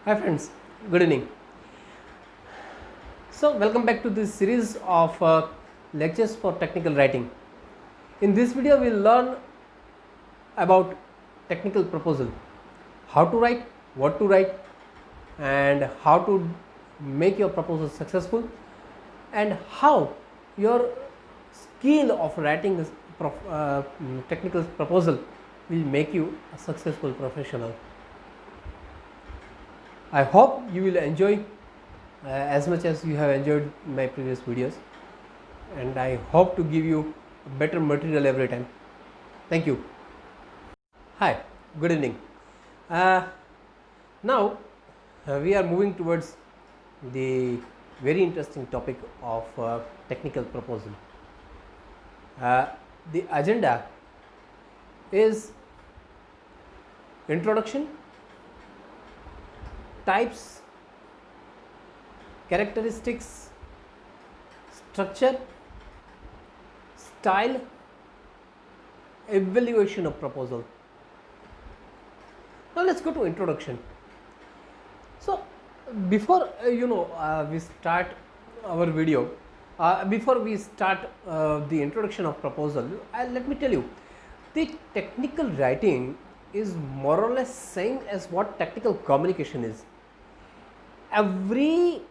Hi friends, good evening. So welcome back to this series of lectures for technical writing. In this video we will learn about technical proposal, how to write, what to write, and how to make your proposal successful, and how your skill of writing this technical proposal will make you a successful professional. I hope you will enjoy as much as you have enjoyed my previous videos, and I hope to give you better material every time. Thank you. Hi, good evening. Now we are moving towards the very interesting topic of technical proposal. The agenda is introduction, types, characteristics, structure, style, evaluation of proposal. Now let's go to introduction. So before we start our video, before we start the introduction of proposal, let me tell you, the technical writing is more or less same as what technical communication is. Every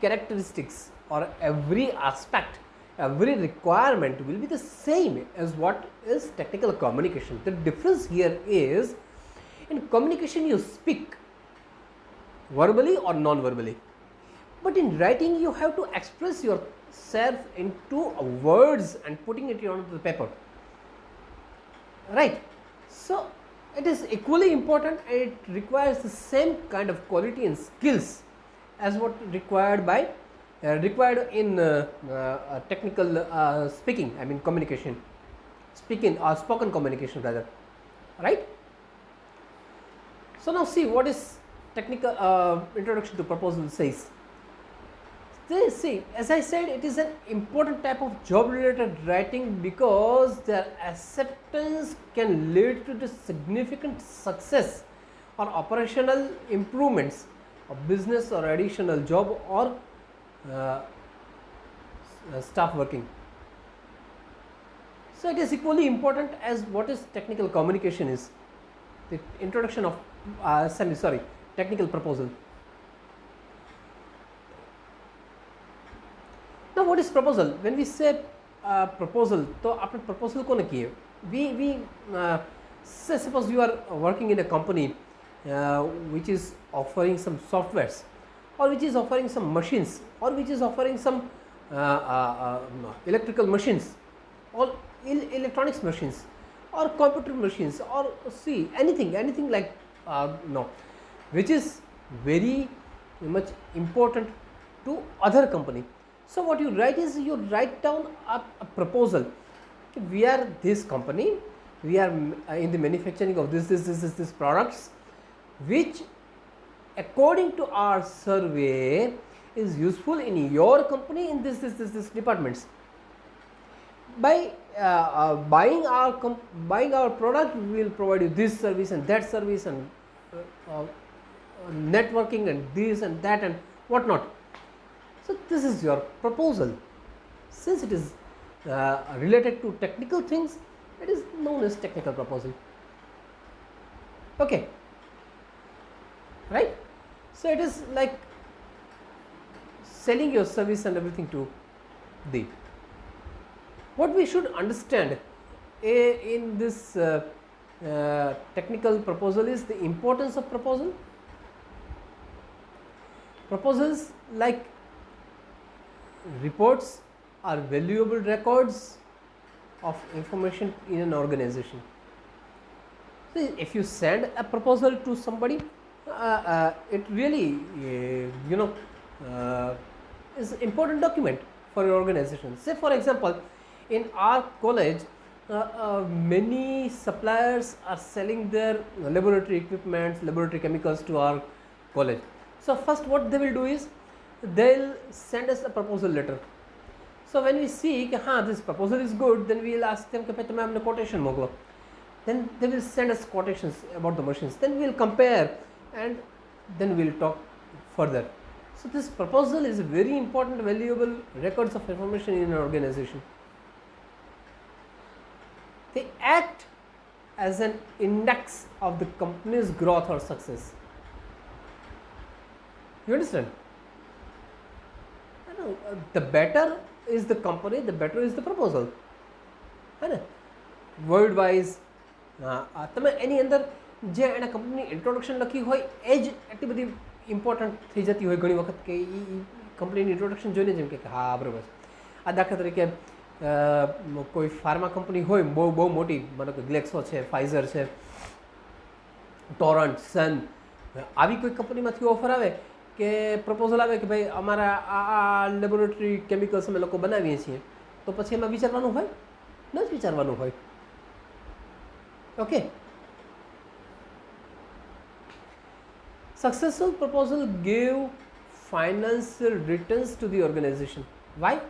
characteristics or every aspect, every requirement will be the same as what is technical communication. The difference here is, in communication you speak verbally or non-verbally, but in writing you have to express yourself into words and putting it onto the paper, right? So it is equally important, and it requires the same kind of quality and skills as what required in technical speaking, I mean communication, speaking or spoken communication rather, right? So now see what is technical introduction to proposal says. See, as I said, it is an important type of job related writing because their acceptance can lead to the significant success or operational improvements of business or additional job or staff working. So it is equally important as what is technical communication is. The introduction of technical proposal. Now what is proposal? When we say proposal, तो आपने proposal को ना किए. We say suppose you are working in a company which is offering some softwares, or which is offering some machines, or which is offering some electrical machines, or electronics machines, or computer machines, or anything like which is very much important to other company. So what you write is, you write down a proposal. We are this company, we are in the manufacturing of this products, which according to our survey is useful in your company in this departments. By buying our product, we will provide you this service and that service, and networking and this and that and whatnot. So this is your proposal. Since it is related to technical things, it is known as technical proposal. Okay, right? So it is like selling your service and everything to the. What we should understand in this technical proposal is the importance of proposal. Proposals like reports are valuable records of information in an organization. So if you send a proposal to somebody, it really is an important document for your organization. Say for example, in our college, many suppliers are selling their laboratory equipments, laboratory chemicals to our college. So first what they will do is, they'll send us a proposal letter. So when we see this proposal is good, then we will ask them कि तुम्हें quotation मोकलो. Then they will send us quotations about the machines. Then we will compare and then we'll talk further. So this proposal is a very important, valuable records of information in an organization. They act as an index of the company's growth or success. You understand? The better is the company, the better is the proposal. Word wise, તમે એની અંદર જે એના company introduction લખી હોય એ જ એટલી બધી important થઈ જતી હોય ઘણી વખત કે એ કંપનીની ઇન્ટ્રોડક્શન જોઈને જેમ કે હા બરાબર છે. આ દાખલા તરીકે કોઈ ફાર્મા કંપની હોય બહુ બહુ મોટી, માનો કે ગ્લેક્સો છે, ફાઇઝર છે, ટોરન્ટ, સન, આવી કોઈ કંપનીમાંથી ઓફર આવે કે પ્રપોઝલ આવે કે ભાઈ અમારા આ લેબોરેટરી કેમિકલ્સ અમે લોકો બનાવીએ છીએ, તો પછી એમાં વિચારવાનું હોય? ન જ વિચારવાનું હોય. Okay. Successful proposal give financial returns to the organization. Why?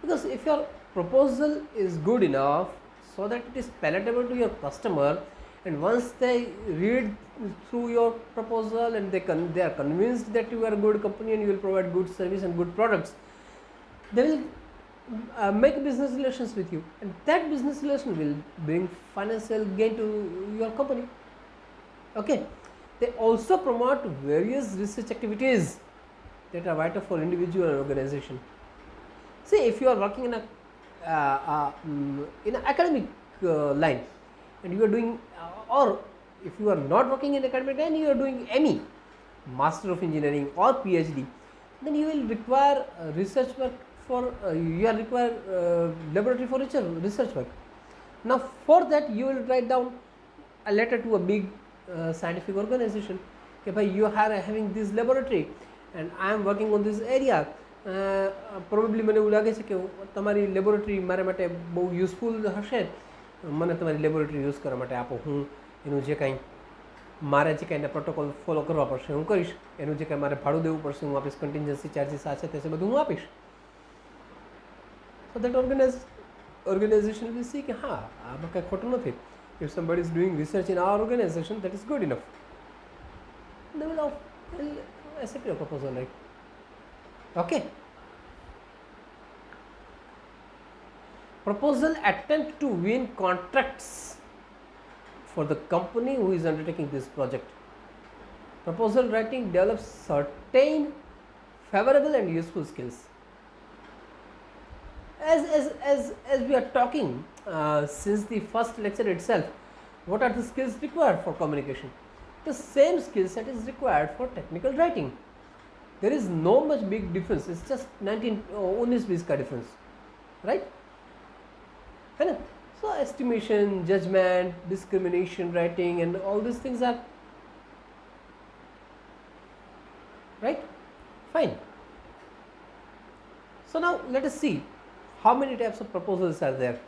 Because if your proposal is good enough so that it is palatable to your customer, and once they read through your proposal and they are convinced that you are a good company and you will provide good service and good products, they will make business relations with you, and that business relation will bring financial gain to your company. Okay. They also promote various research activities that are vital for individual and organization. See, if you are working in an academic line and you are doing, or if you are not working in academic line, you are doing ME, Master of Engineering or PhD, then you will require research work for you are required laboratory for research work. Now for that you will write down a letter to a big scientific organization. Okay, bhai, you are having this laboratory and I am working on this area. Probably મને એવું લાગે છે કે તમારી laboratory મારા માટે બહુ useful હશે, મને તમારી લેબોરેટરી યુઝ કરવા માટે આપો. હું એનું જે કાંઈ મારે જે કાંઈ પ્રોટોકોલ ફોલો કરવા પડશે હું કરીશ, એનું જે કાંઈ મારે ભાડું દેવું પડશે હું આપીશ, કન્ટિન્જન્સી ચાર્જીસ આ છે તે છે બધું હું આપીશ. So that organization will see કે હા આમાં કાંઈ ખોટું નથી. If somebody is doing research in our organization, that is good enough. They will accept your proposal, right? Okay. Proposal attempt to win contracts for the company who is undertaking this project. Proposal writing develops certain favorable and useful skills. As we are talking since the first lecture itself, what are the skills required for communication? The same skill set is required for technical writing. There is no much big difference. It's just 19 ka difference, right? So estimation, judgment, discrimination writing, and all these things are right. Fine. So now let us see how many types of proposals are there.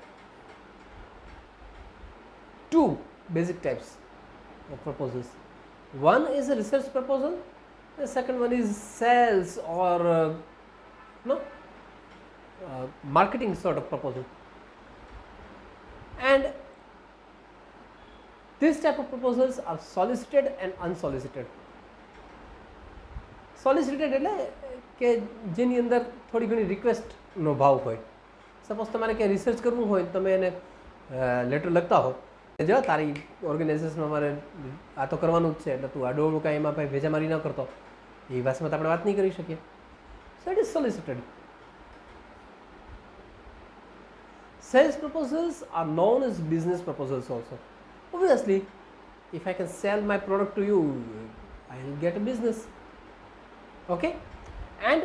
Two basic types of proposals. One is a research proposal, the second one is sales or marketing sort of proposal. And this type of proposals are solicited and unsolicited. Solicited એટલે કે જેની અંદર થોડી ઘણી રિક્વેસ્ટનો ભાવ હોય. Suppose તમારે ક્યાંય રિસર્ચ કરવું હોય, તમે એને લેટર લખતા હો, જો તારી ઓર્ગેનાઇઝેશનમાં મારે આ તો કરવાનું જ છે એટલે તું આડોળું કાંઈ એમાં ભાઈ ભેજામારી ન કરતો, એ ભાષામાં તો આપણે વાત નહીં કરી શકીએ. So it is solicited. Sales proposals are known as business proposals also. Obviously, if I can sell my product to you, I will get a business. Okay? And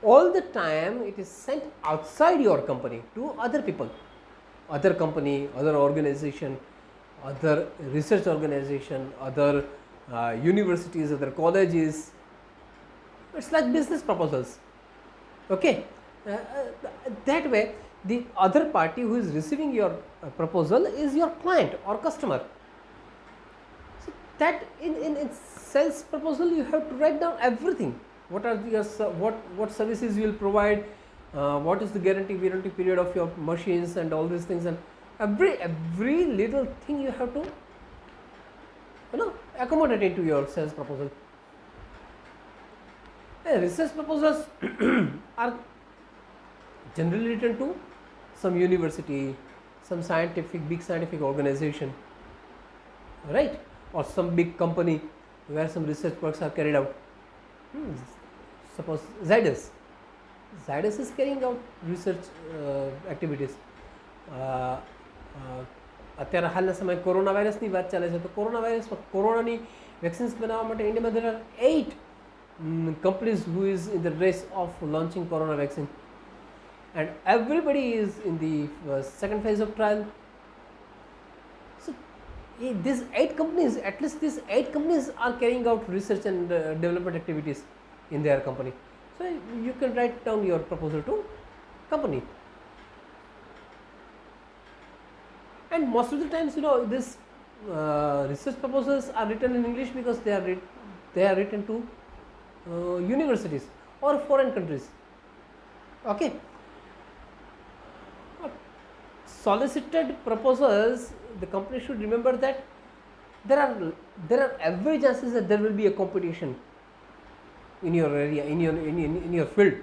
all the time it is sent outside your company to other people, other company, other organization, other research organization, other universities, other colleges. It's like business proposals. Okay? That way the other party who is receiving your proposal is your client or customer. So that in sales proposal you have to write down everything. What are your what services you will provide, what is the warranty period of your machines and all these things, and every little thing you have to accommodate into your sales proposal. Research proposals are generally written to some university, some big scientific organization, right, or some big company where some research works are carried out. Suppose Zydus is carrying out research activities. અત્યારે હાલના સમયે corona વાયરસની વાત ચાલે છે, તો corona વાયરસમાં કોરોનાની vaccines બનાવવા માટે ઇન્ડિયામાં there are 8 companies who is in the race of launching corona vaccine, and everybody is in the second phase of trial. So these 8 companies, at least these 8 companies are carrying out research and development activities in their company. So you can write down your proposal to company. And most of the times, this research proposals are written in English because they are written to universities or foreign countries. Okay. Solicited proposals, the company should remember that there are every chances that there will be a competition in your area, in your field,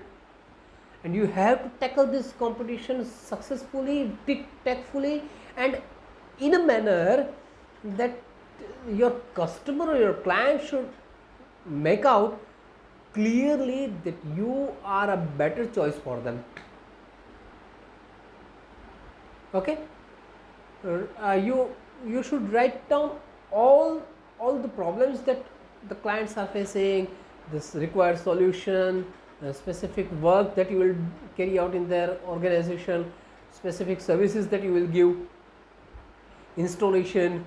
and you have to tackle this competition successfully, tactfully, and in a manner that your customer or your client should make out clearly that you are a better choice for them. Okay. You should write down all the problems that the clients are facing, this required solution, specific work that you will carry out in their organization, specific services that you will give, installation,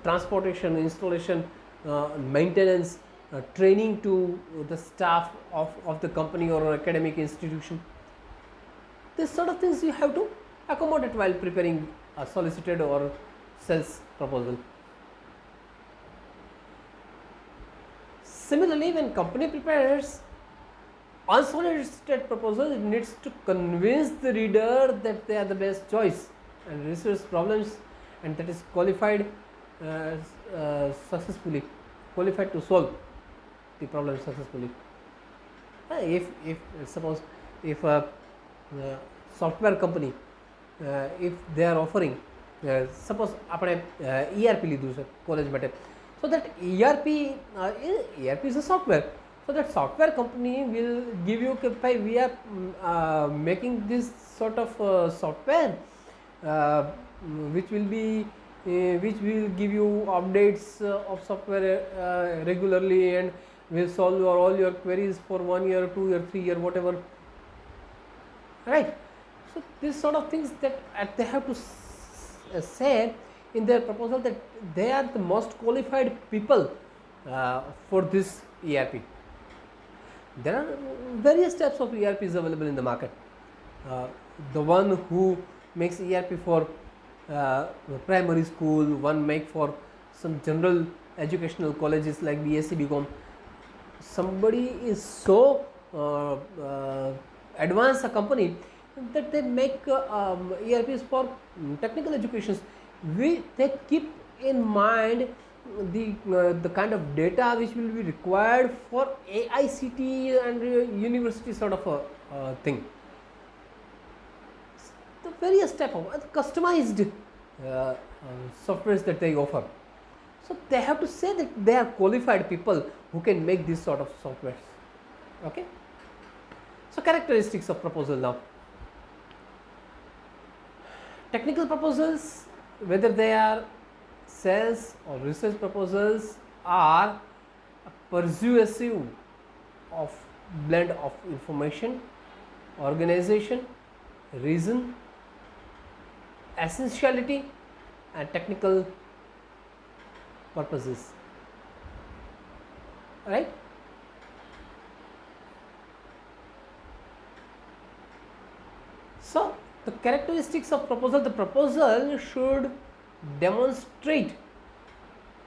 transportation, installation, maintenance, training to the staff of the company or academic institution. These sort of things you have to accommodate while preparing a solicited or sales proposal. Similarly, when company prepares unsolicited proposal, it needs to convince the reader that they are the best choice and research problems, and that is qualified successfully, qualified to solve the problem successfully. If suppose if a software company, if they are offering, suppose આપણે ERP લીધું છે college માટે, so that ERP is a software, so that software company will give you, we are making this sort of software which will give you updates of software regularly, and will solve all your queries for 1 year, 2 year, 3 year, whatever, right? So these sort of things that they have to say in their proposal that they are the most qualified people for this ERP. There are various types of ERPs available in the market. The one who makes ERP for primary school, one make for some general educational colleges like BSc BCom. Somebody is so advanced a company that they make ERPs for technical educations. They keep in mind the kind of data which will be required for AICT and university sort of a thing. The various type of customized softwares that they offer. So they have to say that they are qualified people who can make this sort of softwares. Okay. So characteristics of proposal now. Technical proposals, whether they are sales or research proposals, are a persuasive of blend of information, organization, reason, essentiality, and technical purposes, right? So the characteristics of proposal, the proposal should demonstrate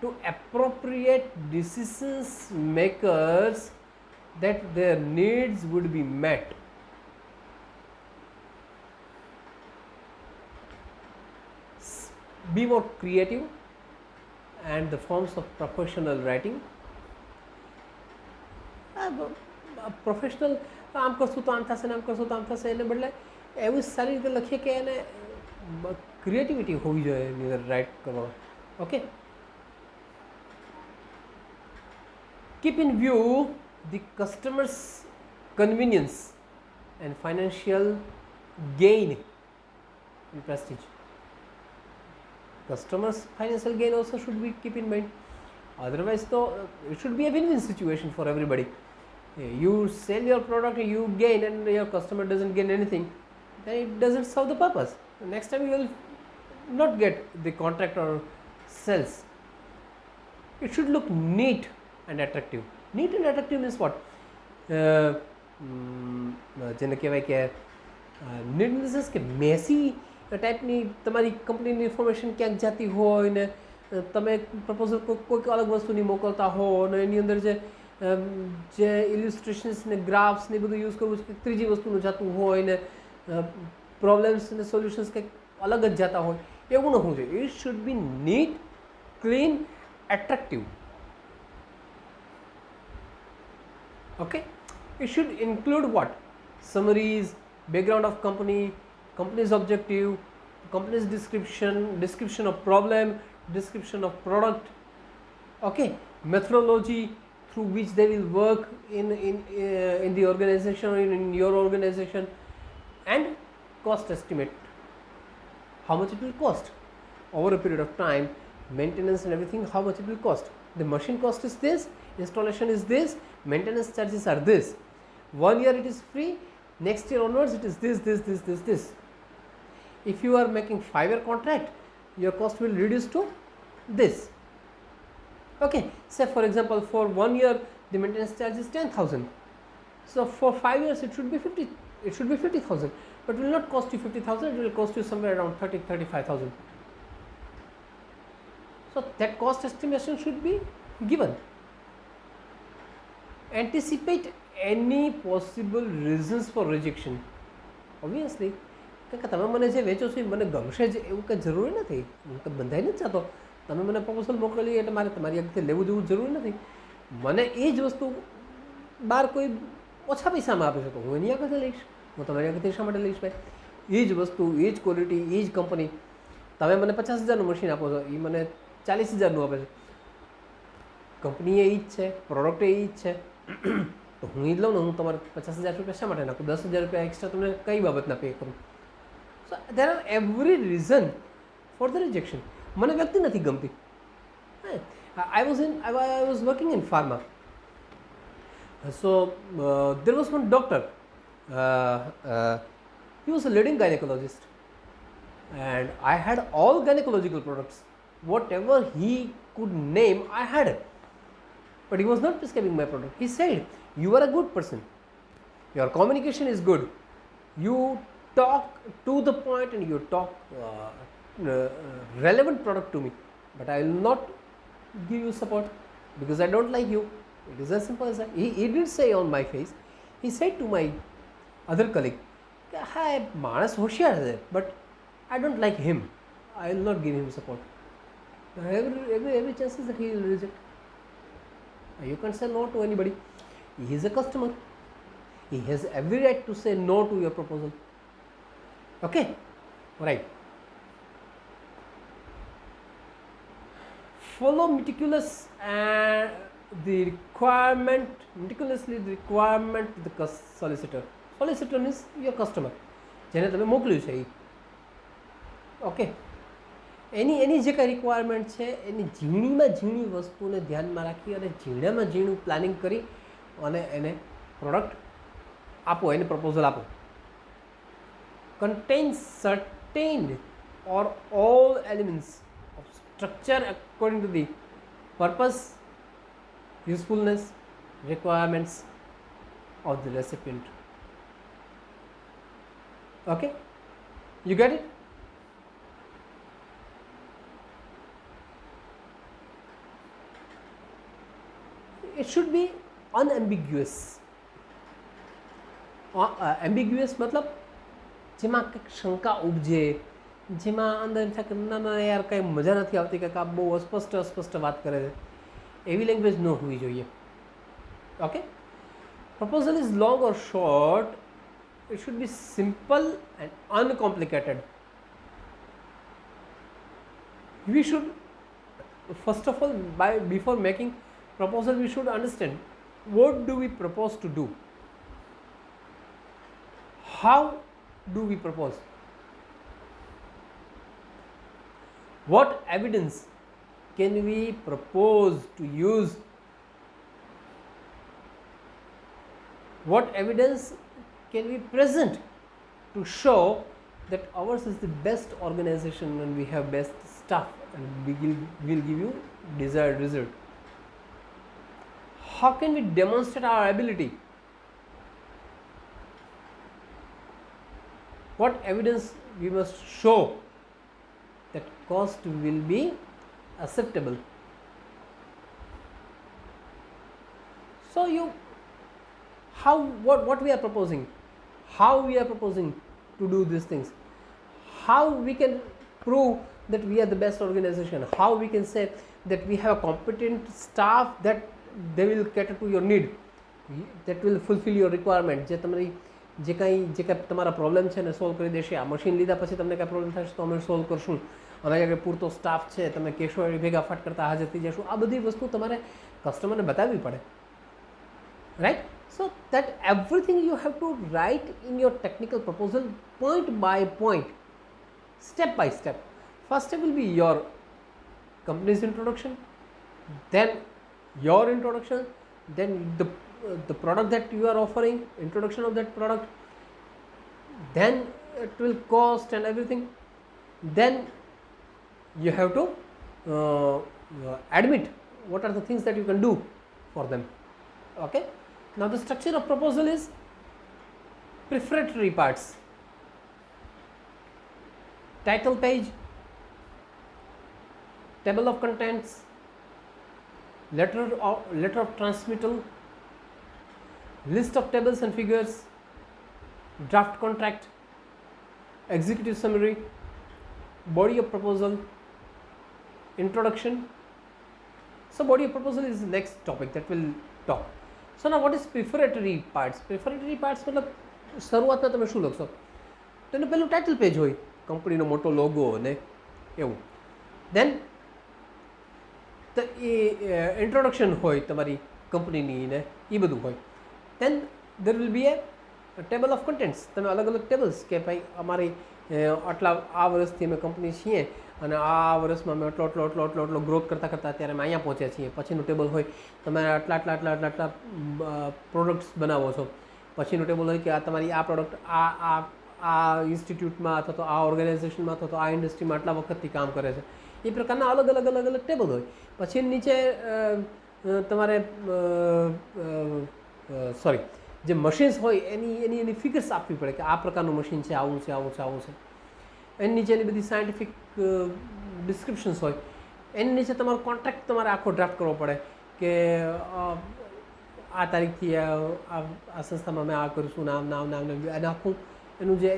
to appropriate decisions makers that their needs would be met. Be more creative and the forms of professional writing. Professional આમ કરશું તો આમ થશે ને આમ કરશું તો આમ થશે, એને બદલે એવું સારી રીતે લખીએ કે એને ક્રિએટિવિટી હોવી જોઈએ એની અંદર રાઇટ કરવામાં. Okay, keep in view the customer's convenience and financial gain and prestige. Customers' financial gain also should be keep in mind. Otherwise, though, it should be a win-win situation for everybody. You sell your product, you gain, and your customer doesn't gain anything, then it doesn't serve the purpose. Next time you will not get the contract or sales. It should look neat and attractive. Neat and attractive means what? જેને કહેવાય કે NEET in the sense કે Massey ટાઈપની તમારી કંપનીની information ક્યાંક જતી હોય ને તમે પ્રપોઝલ કોઈક અલગ વસ્તુની મોકલતા હો અને એની અંદર જે ઇલિસ્ટ્રેશન્સ ને ગ્રાફ્સ ને બધું યુઝ કરવું છે, ત્રીજી વસ્તુનું જતું હોય ને પ્રોબ્લેમ્સ ને સોલ્યુશન્સ કંઈક અલગ જ જતા હોય, એવું ન હોવું જોઈએ. It should be neat, clean, attractive. Okay, it should include what? Summaries, background of company, company's objective, company's description of problem, description of product. Okay, methodology through which they will work in the organization or in your organization, and cost estimate. How much it will cost over a period of time, maintenance and everything, how much it will cost. The machine cost is this, installation is this, maintenance charges are this. 1 year it is free, next year onwards it is this. If you are making 5-year contract, your cost will reduce to this. Okay, say for example for 1 year the maintenance charge is 10,000. So for 5 years it should be 50,000, but will not cost you 50,000, it will cost you somewhere around 35,000. So that cost estimation should be given. Anticipate any possible reasons for rejection. Obviously, કારણ કે તમે મને જે વેચો છો એ મને ગમશે જ એવું કંઈ જરૂરી નથી. હું કંઈ બંધાઈ નથી ચાહતો. તમે મને પ્રપોઝલ મોકલી એટલે મારે તમારી આગળથી લેવું દેવું જરૂરી નથી. મને એ જ વસ્તુ બહાર કોઈ ઓછા પૈસામાં આપે છે તો હું એની આગળથી લઈશ. હું તમારી આગળથી શા માટે લઈશ ભાઈ? એ જ વસ્તુ, એ જ ક્વોલિટી, એ જ કંપની. તમે મને 50,000નું મશીન આપો છો, એ મને 40,000નું આપે છે. કંપની એ જ છે, પ્રોડક્ટ એ જ છે, તો હું એ જ લઉં ને. હું તમારે 50,000 રૂપિયા શા માટે નાખું? 10,000 રૂપિયા એક્સ્ટ્રા તમને કઈ બાબતના પે કરું? So there are every reason for the rejection. મને વ્યક્તિ નથી ગમતી. I was working in pharma. So there was one doctor. He was a leading gynecologist, and I had all gynecological products. Whatever he could name, I had it. But he was not prescribing my product. He said, "You are a good person. Your communication is good. You talk to the point and you talk relevant product to me. But I will not give you support because I don't like you." It is as simple as that. He did say on my face. He said to my other colleague, "Hi, માણસ હોશિયાર છે, but I don't like him. I will not give him support." Every chances that he will reject. You can't say no to anybody. He is a customer. He has every right to say no to your proposal. Okay, right. Follow meticulously the requirement of the solicitor. Solicitor means your customer. જેને તમે મોકલ્યું છે એ. Okay, એની જે કાંઈ requirement છે એની ઝીણીમાં ઝીણી વસ્તુને ધ્યાનમાં રાખી અને ઝીણામાં ઝીણું પ્લાનિંગ કરી અને એને પ્રોડક્ટ આપો, એને પ્રપોઝલ આપો. Contains certain or all elements of structure according to the purpose, usefulness, requirements of the recipient. Okay, you get it? It should be unambiguous. Ambiguous मतलब જેમાં કંઈક શંકા ઉપજે જેમાં અંદર એમ થાય કે ના યાર કંઈ મજા નથી આવતી, કે આ બહુ અસ્પષ્ટ વાત કરે છે, એવી લેંગ્વેજ ન હોવી જોઈએ. Okay, proposal is long or short, it should be simple and uncomplicated. We should first of all, before making proposal, we should understand what do we propose to do, how do we propose, what evidence can we propose to use, what evidence can we present to show that ours is the best organization and we have best staff and we will give you desired result. How can we demonstrate our ability, what evidence we must show that cost will be acceptable. So what we are proposing, how we are proposing to do these things, how we can prove that we are the best organization, how we can say that we have a competent staff that they will cater to your need, that will fulfill your requirement, જે કાંઈ તમારા problem છે ને solve કરી દેશે. આ machine લીધા પછી તમને કાંઈ પ્રોબ્લેમ થશે તો અમે સોલ્વ કરશું, અમારી આગળ પૂરતો સ્ટાફ છે, તમે કેશો ભેગા ફાટ કરતા હાજર થઈ જશું. આ બધી વસ્તુ તમારે કસ્ટમરને બતાવવી પડે, right? So that everything you have to write in your technical proposal point by point, step by step. First step will be your company's introduction, then your introduction, then the product that you are offering, introduction of that product, then it will cost and everything. Then you have to admit what are the things that you can do for them. Okay, now the structure of proposal is prefatory parts: title page, table of contents, letter of transmittal, list of tables and figures, draft contract, executive summary, body of proposal, introduction. So body of proposal is the next topic that we'll talk. So now what is prefatory parts? Prefatory parts मतलब શરૂઆતમાં તમે શું લખશો? તો એનું પહેલું title page હોય, કંપનીનો મોટો લોગો ને એવું. દેન એ ઇન્ટ્રોડક્શન હોય તમારી કંપનીની ને એ બધું હોય. then there will be a table of contents. તમે અલગ અલગ ટેબલ્સ કે ભાઈ અમારી આટલા આ વર્ષથી અમે કંપની છીએ અને આ વર્ષમાં અમે આટલો ગ્રોથ કરતાં અત્યારે અમે અહીંયા પહોંચ્યા છીએ. પછીનું ટેબલ હોય તમે આટલા પ્રોડક્ટ્સ બનાવો છો. પછીનું ટેબલ હોય કે આ તમારી આ પ્રોડક્ટ આ ઇન્સ્ટિટ્યૂટમાં અથવા તો આ ઓર્ગેનાઇઝેશનમાં અથવા તો આ ઇન્ડસ્ટ્રીમાં આટલા વખતથી કામ કરે છે. એ પ્રકારના અલગ અલગ ટેબલ હોય. પછી નીચે તમારે જે મશીન્સ હોય એની ફિગર્સ આપવી પડે કે આ પ્રકારનું મશીન છે, આવું છે. એની નીચે એની બધી સાયન્ટિફિક ડિસ્ક્રિપ્શન્સ હોય. એની નીચે તમારો કોન્ટ્રાક્ટ તમારે આખો ડ્રાફ્ટ કરવો પડે કે આ તારીખથી આ સંસ્થામાં અમે આ કરીશું, નામ અને આખું એનું જે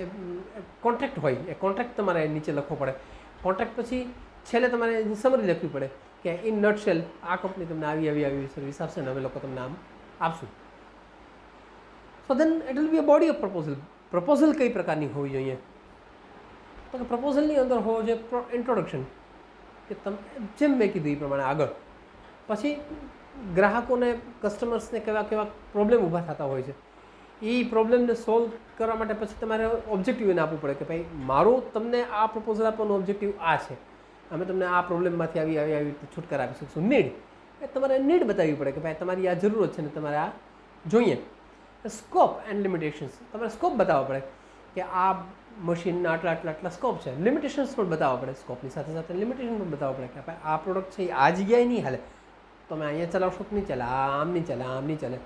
કોન્ટ્રાક્ટ હોય એ કોન્ટ્રાક્ટ તમારે નીચે લખવો પડે. કોન્ટ્રાક્ટ પછી છેલ્લે તમારે સમરી લખવી પડે કે ઇન નટશેલ આ કંપની તમને આવી સર્વિસ આપશે ને અમે લોકો તમને આમ આપશું. So then it will be a body of proposal. Proposal કઈ પ્રકારની હોવી જોઈએ? તો કે પ્રપોઝલની અંદર હોવો જોઈએ ઇન્ટ્રોડક્શન, કે તમે જેમ મેં કીધું એ પ્રમાણે આગળ. પછી ગ્રાહકોને, કસ્ટમર્સને કેવા પ્રોબ્લેમ ઊભા થતા હોય છે, એ પ્રોબ્લેમને સોલ્વ કરવા માટે પછી તમારે ઓબ્જેક્ટિવ એને આપવું પડે કે ભાઈ મારું તમને આ પ્રપોઝલ આપવાનું ઓબ્જેક્ટિવ આ છે, અમે તમને આ પ્રોબ્લેમમાંથી આવી રીતે છુટકારા આપી શકશું. નીડ, એ તમારે નીડ બતાવવી પડે કે ભાઈ તમારી આ જરૂરત છે ને તમારે આ જોઈએ. સ્કોપ એન્ડ લિમિટેશન્સ, તમારે સ્કોપ બતાવવા પડે કે આ મશીનના આટલા સ્કોપ છે. લિમિટેશન્સ પણ બતાવવા પડે. સ્કોપની સાથે લિમિટેશન પણ બતાવવા પડે કે ભાઈ આ પ્રોડક્ટ છે આ જગ્યાએ નહીં હાલે, તમે અહીંયા ચલાવશો તો નહીં ચાલે, આમ નહીં ચાલે.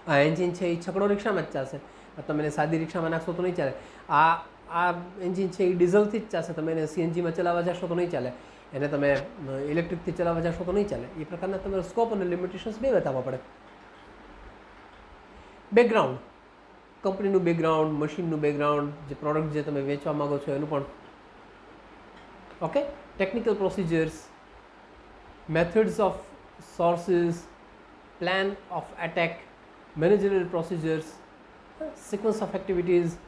આ એન્જિન છે એ છકડો રિક્ષામાં જ ચાલશે, તમે એને સાદી રિક્ષામાં નાખશો તો નહીં ચાલે. આ એન્જિન છે એ ડીઝલથી જ ચાલશે, તમે એને સીએનજીમાં ચલાવવા જશો તો નહીં ચાલે, એને તમે ઇલેક્ટ્રિકથી ચલાવવા જશો તો નહીં ચાલે. એ પ્રકારના તમારે સ્કોપ અને લિમિટેશન્સ બે બતાવવા પડે. બેકગ્રાઉન્ડ, કંપનીનું બેકગ્રાઉન્ડ, મશીનનું બેકગ્રાઉન્ડ, જે પ્રોડક્ટ જે તમે વેચવા માગો છો એનું પણ Okay, technical procedures, methods of sources, plan of attack, managerial procedures, sequence of activities,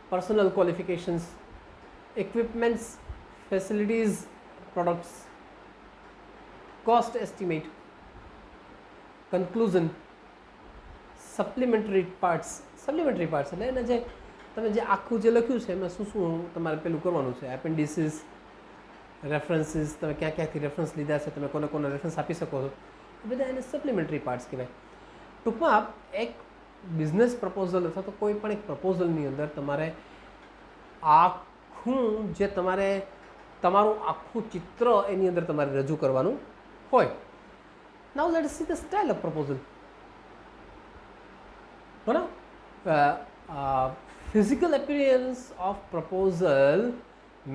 personal qualifications, equipments, facilities, products, cost estimate, conclusion, supplementary parts એટલે એને જે તમે જે આખું જે લખ્યું છે એમાં શું શું તમારે પેલું કરવાનું છે, એપેન્ડિસિસ, રેફરન્સીસ, તમે ક્યાં ક્યાંથી રેફરન્સ લીધા છે, તમે કોને કોને રેફરન્સ આપી શકો છો, એ બધા એને સપ્લિમેન્ટરી પાર્ટ્સ કહેવાય. ટૂંકમાં એક બિઝનેસ પ્રપોઝલ અથવા તો કોઈ પણ એક પ્રપોઝલની અંદર તમારે આખું જે તમારું આખું ચિત્ર એની અંદર તમારે રજૂ કરવાનું હોય. Now let's see the style of proposal. Physical appearance of proposal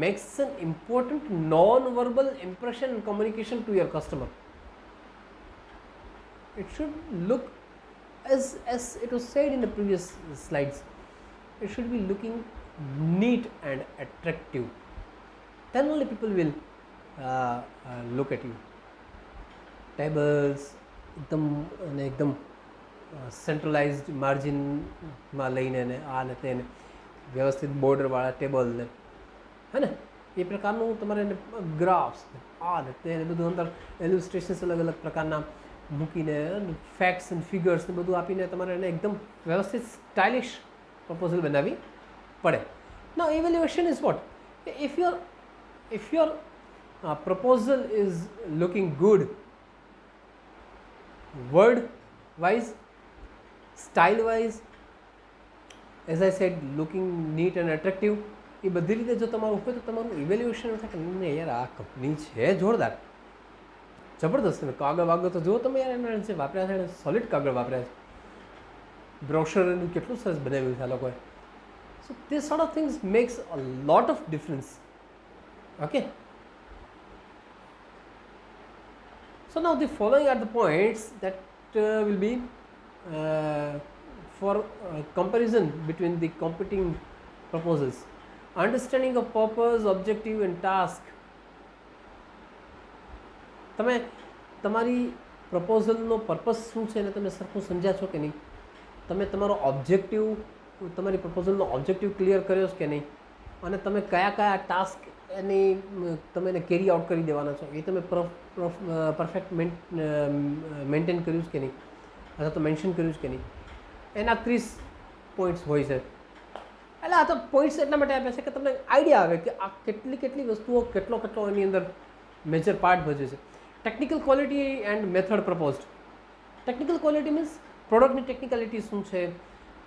makes an important non-verbal impression and communication to your customer. It should look as it was said in the previous slides. It should be looking neat and attractive. Then only people will look at you. Tables એકદમ સેન્ટ્રલાઇઝડ માર્જિનમાં લઈને ને આ ને તેને વ્યવસ્થિત બોર્ડરવાળા table ને હે ને એ પ્રકારનું તમારે ગ્રાફ્સ આ ને તેને બધું અંદર એલ્યુસ્ટ્રેશન્સ અલગ અલગ પ્રકારના મૂકીને ફેક્ટ્સ એન્ડ ફિગર્સ ને બધું આપીને તમારે એને એકદમ વ્યવસ્થિત સ્ટાઇલિશ પ્રપોઝલ બનાવવી પડે. Now evaluation is what? if your proposal is looking good word wise, style wise, as I said, looking neat and attractive, એ બધી રીતે જો તમારું હોય તો તમારું ઇવેલ્યુએશન થાય કે નહીં યાર આ કંપની છે જોરદાર જબરદસ્ત. તમે કાગળ વાગળ તો જુઓ તમે યાર એના જે વાપર્યા છે સોલિડ કાગળ વાપર્યા છે, બ્રોશર એનું કેટલું સરસ બનાવ્યું છે આ લોકોએ. So this sort of things max a lot of difference. Okay, so now the following are the points that will be for comparison between the competing proposals. Understanding of purpose, objective and task. તમે તમારી પ્રપોઝલનો purpose શું છે એને તમે સરખું સમજ્યા છો કે નહીં, તમે તમારો ઓબ્જેક્ટિવ તમારી પ્રપોઝલનો ઓબ્જેક્ટિવ ક્લિયર કર્યો છે કે નહીં, અને તમે કયા કયા ટાસ્ક એની તમે એને કેરી આઉટ કરી દેવાના છો એ તમે પરફેક્ટ મેન્ટેન કર્યું છે કે નહીં અથવા તો મેન્શન કર્યું છે કે નહીં. એના 30 પોઈન્ટ્સ હોય છે. એટલે આ તો પોઈન્ટ્સ એટલા માટે આપ્યા છે કે તમને આઈડિયા આવે કે આ કેટલી વસ્તુઓ કેટલો એની અંદર મેજર પાર્ટ ભજવે છે. Technical quality and method proposed. Technical quality means પ્રોડક્ટની ટેકનિકાલિટી શું છે,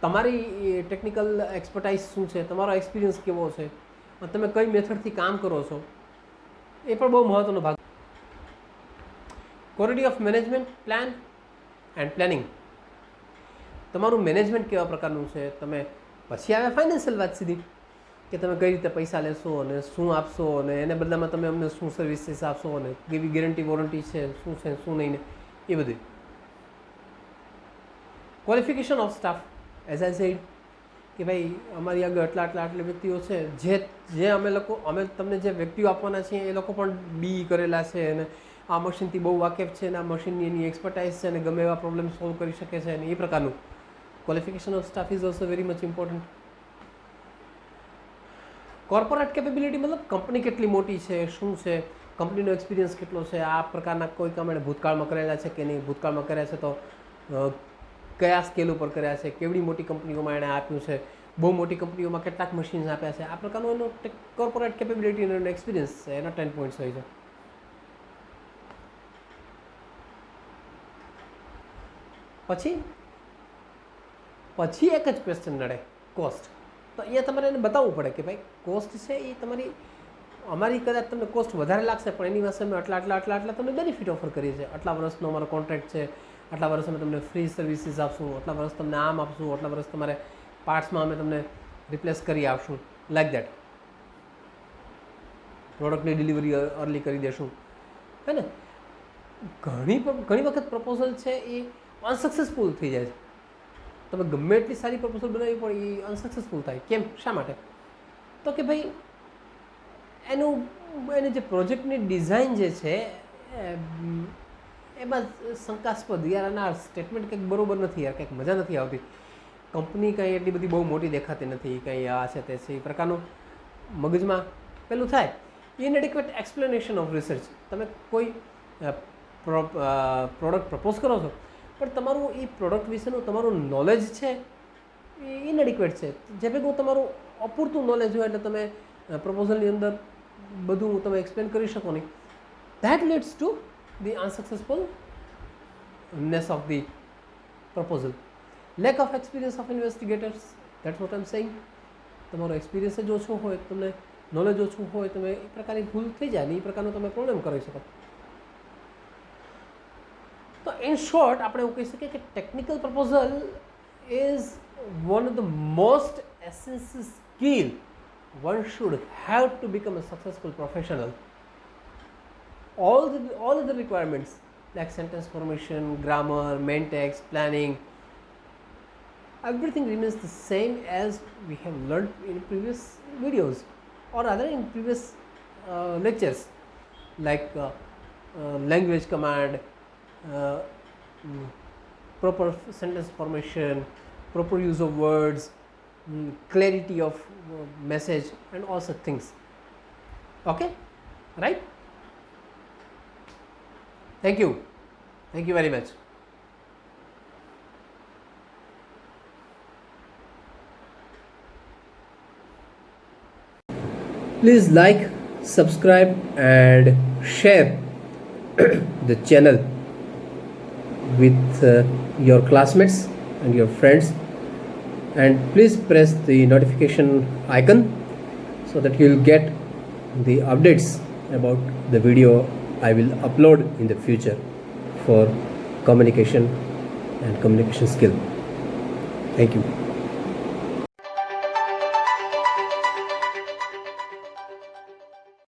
તમારી ટેકનિકલ એક્સપર્ટાઇઝ શું છે, તમારો એક્સપિરિયન્સ કેવો છે, તમે કઈ મેથડથી કામ કરો છો, એ પણ બહુ મહત્ત્વનો ભાગ. Quality of management plan and planning. તમારું મેનેજમેન્ટ કેવા પ્રકારનું છે. તમે પછી આવે ફાઇનાન્શિયલ વાત સીધી કે તમે કઈ રીતે પૈસા લેશો અને શું આપશો અને એને બદલામાં તમે અમને શું સર્વિસીસ આપશો અને કેવી ગેરંટી વોરંટી છે, શું છે શું નહીં ને એ બધું. Qualification of staff. As I said કે ભાઈ અમારી આગળ આટલી વ્યક્તિઓ છે જે અમે તમને જે વ્યક્તિઓ આપવાના છીએ એ લોકો પણ બી કરેલા છે અને આ મશીનથી બહુ વાકેફ છે અને આ મશીનની એની એક્સપર્ટાઇઝ છે અને ગમે એવા પ્રોબ્લેમ સોલ્વ કરી શકે છે અને એ પ્રકારનું qualification of staff is also very much important. Corporate capability મતલબ કંપની કેટલી મોટી છે, શું છે, કંપનીનો એક્સપિરિયન્સ કેટલો છે, આ પ્રકારના કોઈ કામ એણે ભૂતકાળમાં કરેલા છે કે નહીં, ભૂતકાળમાં કર્યા છે તો કયા સ્કેલ ઉપર કર્યા છે, કેવડી મોટી કંપનીઓમાં એણે આપ્યું છે, બહુ મોટી કંપનીઓમાં કેટલાક મશીન્સ આપ્યા છે. આ પ્રકારનું એનો કોર્પોરેટ કેપેબિલિટી એનો એક્સપિરિયન્સ છે, એના 10 પોઈન્ટ્સ હોય છે. પછી એક જ ક્વેશ્ચન નડે, કોસ્ટ. તો અહીંયા તમારે એને બતાવવું પડે કે ભાઈ કોસ્ટ છે એ તમારી અમારી કદાચ તમને કોસ્ટ વધારે લાગશે પણ એની પાસે અમે આટલા તમને બેનિફિટ ઓફર કરીએ છીએ. આટલા વર્ષનો અમારો કોન્ટ્રાક્ટ છે, આટલા વર્ષ અમે તમને ફ્રી સર્વિસીસ આપશું, આટલા વર્ષ તમને આમ આપશું, આટલા વર્ષ તમારે પાર્ટ્સમાં અમે તમને રિપ્લેસ કરી આપશું, લાઈક દેટ. પ્રોડક્ટની ડિલિવરી અર્લી કરી દેશું, હે ને. ઘણી વખત પ્રપોઝલ છે એ અનસક્સેસફુલ થઈ જાય છે. તમે ગમે એટલી સારી પ્રપોઝલ બનાવી પણ એ અનસક્સેસફુલ થાય. કેમ, શા માટે? તો કે ભાઈ એનું એની જે પ્રોજેક્ટની ડિઝાઇન જે છે એમાં શંકાસ્પદ યાર આના સ્ટેટમેન્ટ કંઈક બરાબર નથી યાર, કંઈક મજા નથી આવતી, કંપની કંઈ એટલી બધી બહુ મોટી દેખાતી નથી, કંઈ આ છે તે છે એ પ્રકારનું મગજમાં પેલું થાય. ઇનએડિક્વેટ એક્સપ્લેનેશન ઓફ રિસર્ચ. તમે કોઈ પ્રોડક્ટ પ્રપોઝ કરો છો પણ તમારું એ પ્રોડક્ટ વિશેનું તમારું નોલેજ છે એ ઇનએડિક્વેટ છે. જે ભેગું તમારું અપૂરતું નોલેજ હોય એટલે તમે પ્રપોઝલની અંદર બધું તમે એક્સપ્લેન કરી શકો નહીં. That leads to the unsuccessfulness of the proposal. Lack of experience of investigators. That's what I am saying. તમારો એક્સપિરિયન્સ જ ઓછો હોય, તમને નોલેજ ઓછું હોય, તમે એ પ્રકારની ભૂલ થઈ જાય ને એ પ્રકારનો તમે પ્રોબ્લેમ કરી શકો. તો ઇન શોર્ટ આપણે એવું કહી શકીએ કે technical proposal is one of the most essential skill one should have to become a successful professional. All of the requirements like sentence formation, grammar, main text, planning, everything remains the same as we have learned in previous videos or rather in previous lectures, like language command, proper sentence formation, proper use of words, clarity of message and all such things. Okay, right? Thank you very much. Please like, subscribe and share the channel with your classmates and your friends, and please press the notification icon so that you will get the updates about the video I will upload in the future for communication and communication skill. Thank you.